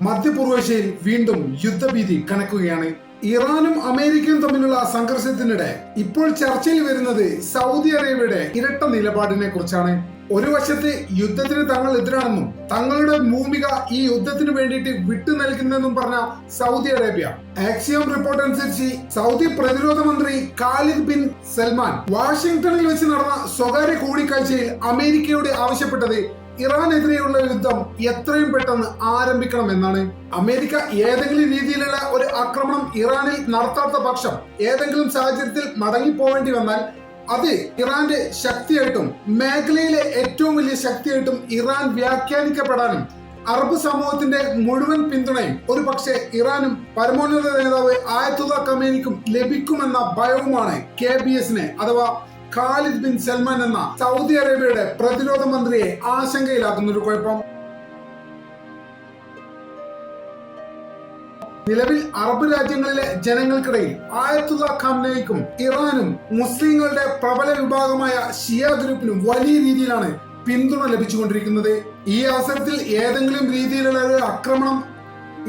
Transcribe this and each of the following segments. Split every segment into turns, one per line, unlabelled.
മധ്യപൂർവേഷ്യയിൽ വീണ്ടും യുദ്ധഭീതി കനക്കുകയാണ്. ഇറാനും അമേരിക്കയും തമ്മിലുള്ള സംഘർഷത്തിനിടെ ഇപ്പോൾ ചർച്ചയിൽ വരുന്നത് സൗദി അറേബ്യയുടെ ഇരട്ട നിലപാടിനെ കുറിച്ചാണ്. ഒരു വശത്ത് യുദ്ധത്തിന് തങ്ങൾ എതിരാണെന്നും തങ്ങളുടെ ഭൂമിക ഈ യുദ്ധത്തിന് വേണ്ടിയിട്ട് വിട്ടു നൽകുന്നെന്നും പറഞ്ഞ സൗദി അറേബ്യ. ആക്സിയോം റിപ്പോർട്ട് അനുസരിച്ച് സൗദി പ്രതിരോധ മന്ത്രി ഖാലിദ് ബിൻ സൽമാൻ വാഷിംഗ്ടണിൽ വെച്ച് നടന്ന സ്വകാര്യ കൂടിക്കാഴ്ചയിൽ അമേരിക്കയോട് ആവശ്യപ്പെട്ടത് ഇറാനെതിരെയുള്ള യുദ്ധം എത്രയും പെട്ടെന്ന് ആരംഭിക്കണമെന്നാണ്. അമേരിക്ക ഏതെങ്കിലും രീതിയിലുള്ള ഒരു ആക്രമണം ഇറാനിൽ നടത്താത്ത പക്ഷം ഏതെങ്കിലും സാഹചര്യത്തിൽ മടങ്ങിപ്പോവേണ്ടി വന്നാൽ അത് ഇറാന്റെ ശക്തിയായിട്ടും മേഖലയിലെ ഏറ്റവും വലിയ ശക്തിയായിട്ടും ഇറാൻ വ്യാഖ്യാനിക്കപ്പെടാനും അറബ് സമൂഹത്തിന്റെ മുഴുവൻ പിന്തുണയും ഒരു പക്ഷേ ഇറാനും പരമോന്നത നേതാവ് ആയത്തുള്ള ഖമേനിക്കും ലഭിക്കുമെന്ന ഭയവുമാണ് KBSനെ അഥവാ ഖാലിദ് ബിൻ സൽമാൻ എന്ന സൗദി അറേബ്യയുടെ പ്രതിരോധ മന്ത്രിയെ ആശങ്കയിലാക്കുന്ന ഒരു കുഴപ്പം. നിലവിൽ അറബ് രാജ്യങ്ങളിലെ ജനങ്ങൾക്കിടയിൽ ആയത്തുള്ള ഖമേനിക്കും ഇറാനും മുസ്ലിങ്ങളുടെ പ്രബല വിഭാഗമായ ഷിയ ഗ്രൂപ്പിനും വലിയ രീതിയിലാണ് പിന്തുണ ലഭിച്ചുകൊണ്ടിരിക്കുന്നത്. ഈ അവസരത്തിൽ ഏതെങ്കിലും രീതിയിലുള്ള ഒരു ആക്രമണം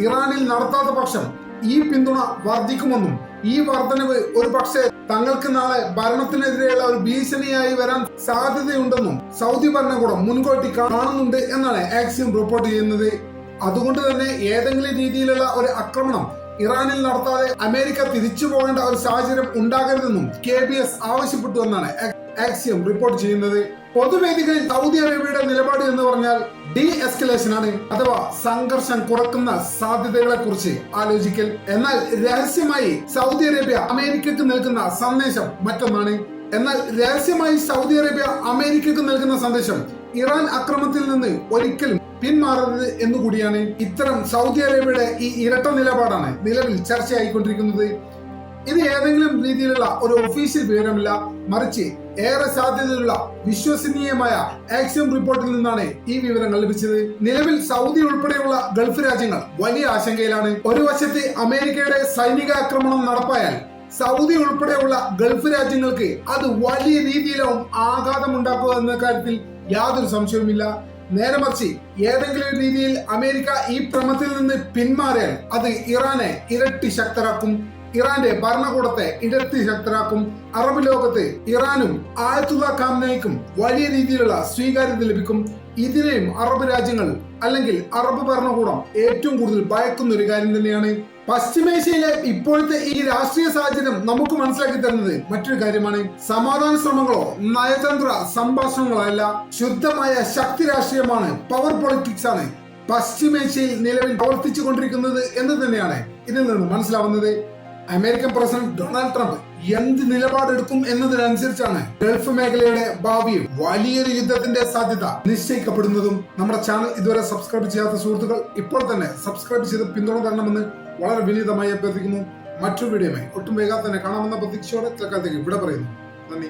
ഇറാനിൽ നടത്താത്ത പക്ഷം ഈ പിന്തുണ വർദ്ധിക്കുമെന്നും ഈ വർധനവ് ഒരു പക്ഷേ തങ്ങൾക്ക് നാളെ ഭരണത്തിനെതിരെയുള്ള ഒരു ഭീഷണിയായി വരാൻ സാധ്യതയുണ്ടെന്നും സൗദി ഭരണകൂടം മുൻകൂട്ടി കാണുന്നുണ്ട് എന്നാണ് ആക്സിയോം റിപ്പോർട്ട് ചെയ്യുന്നത്. അതുകൊണ്ട് തന്നെ ഏതെങ്കിലും രീതിയിലുള്ള ഒരു ആക്രമണം ഇറാനിൽ നടത്താതെ അമേരിക്ക തിരിച്ചു പോകേണ്ട ഒരു സാഹചര്യം ഉണ്ടാകരുതെന്നും KBS ആവശ്യപ്പെട്ടു എന്നാണ് ആക്സിയോം റിപ്പോർട്ട് ചെയ്യുന്നത്. പൊതുവേദികളിൽ സൗദി അറേബ്യയുടെ നിലപാട് എന്ന് പറഞ്ഞാൽ ഡി എസ്കലേഷൻ ആണ്, അഥവാ സംഘർഷം കുറക്കുന്ന സാധ്യതകളെ കുറിച്ച് ആലോചിക്കൽ. എന്നാൽ രഹസ്യമായി സൗദി അറേബ്യ അമേരിക്കക്ക് നൽകുന്ന സന്ദേശം മറ്റൊന്നാണ്. എന്നാൽ രഹസ്യമായി സൗദി അറേബ്യ അമേരിക്കക്ക് നൽകുന്ന സന്ദേശം ഇറാൻ ആക്രമണത്തിൽ നിന്ന് ഒരിക്കലും പിന്മാറരുത് എന്നുകൂടിയാണ്. ഇത്തരം സൗദി അറേബ്യയുടെ ഈ ഇരട്ട നിലപാടാണ് നിലവിൽ ചർച്ചയായിക്കൊണ്ടിരിക്കുന്നത്. ഇത് ഏതെങ്കിലും രീതിയിലുള്ള ഒരു ഒഫീഷ്യൽ വിവരമില്ല, മറിച്ച് ഏറെ സാധ്യതയുള്ള വിശ്വസനീയമായ ആക്സിയോം റിപ്പോർട്ടിൽ നിന്നാണ് ഈ വിവരങ്ങൾ ലഭിച്ചത്. നിലവിൽ സൗദി ഉൾപ്പെടെയുള്ള ഗൾഫ് രാജ്യങ്ങൾ വലിയ ആശങ്കയിലാണ്. ഒരു വശത്ത് അമേരിക്കയുടെ സൈനിക ആക്രമണം നടപ്പായാൽ സൗദി ഉൾപ്പെടെയുള്ള ഗൾഫ് രാജ്യങ്ങൾക്ക് അത് വലിയ രീതിയിലും ആഘാതമുണ്ടാക്കുക എന്ന കാര്യത്തിൽ യാതൊരു സംശയവുമില്ല. നേരെ മറിച്ച് ഏതെങ്കിലും രീതിയിൽ അമേരിക്ക ഈ ശ്രമത്തിൽ നിന്ന് പിന്മാറിയാൽ അത് ഇറാനെ ഇരട്ടി ശക്തരാക്കും, ഇറാന്റെ ഭരണകൂടത്തെ ഇരട്ടി ശക്തരാക്കും. അറബ് ലോകത്ത് ഇറാനും ആയത്തുള്ള ഖമേനിക്കും വലിയ രീതിയിലുള്ള സ്വീകാര്യത ലഭിക്കും. ഇതിനെയും അറബ് രാജ്യങ്ങൾ അല്ലെങ്കിൽ അറബ് ഭരണകൂടം ഏറ്റവും കൂടുതൽ ഭയക്കുന്ന ഒരു കാര്യം തന്നെയാണ്. പശ്ചിമേഷ്യയിലെ ഇപ്പോഴത്തെ ഈ രാഷ്ട്രീയ സാഹചര്യം നമുക്ക് മനസ്സിലാക്കി തരുന്നത് മറ്റൊരു കാര്യമാണ്. സമാധാന ശ്രമങ്ങളോ നയതന്ത്ര സംഭാഷണങ്ങളോ അല്ല, ശുദ്ധമായ ശക്തി രാഷ്ട്രീയമാണ്, പവർ പൊളിറ്റിക്സ് ആണ് പശ്ചിമേഷ്യയിൽ നിലവിൽ പ്രവർത്തിച്ചു കൊണ്ടിരിക്കുന്നത് എന്ന് തന്നെയാണ് ഇതിൽ നിന്ന് മനസ്സിലാവുന്നത്. അമേരിക്കൻ പ്രസിഡന്റ് ഡൊണാൾഡ് ട്രംപ് എന്ത് നിലപാടെടുക്കും എന്നതിനനുസരിച്ചാണ് ഗൾഫ് മേഖലയുടെ ഭാവിയും വലിയൊരു യുദ്ധത്തിന്റെ സാധ്യത നിശ്ചയിക്കപ്പെടുന്നതും. നമ്മുടെ ചാനൽ ഇതുവരെ സബ്സ്ക്രൈബ് ചെയ്യാത്ത സുഹൃത്തുക്കൾ ഇപ്പോൾ തന്നെ സബ്സ്ക്രൈബ് ചെയ്ത് പിന്തുണ തരണമെന്ന് വളരെ വിനീതമായി അഭ്യർത്ഥിക്കുന്നു. മറ്റൊരു വീഡിയോയുമായി ഒട്ടും വേഗം തന്നെ കാണാമെന്ന പ്രതീക്ഷയോടെ തൽക്കാലത്തേക്ക് ഇവിടെ പറയുന്നു. നന്ദി.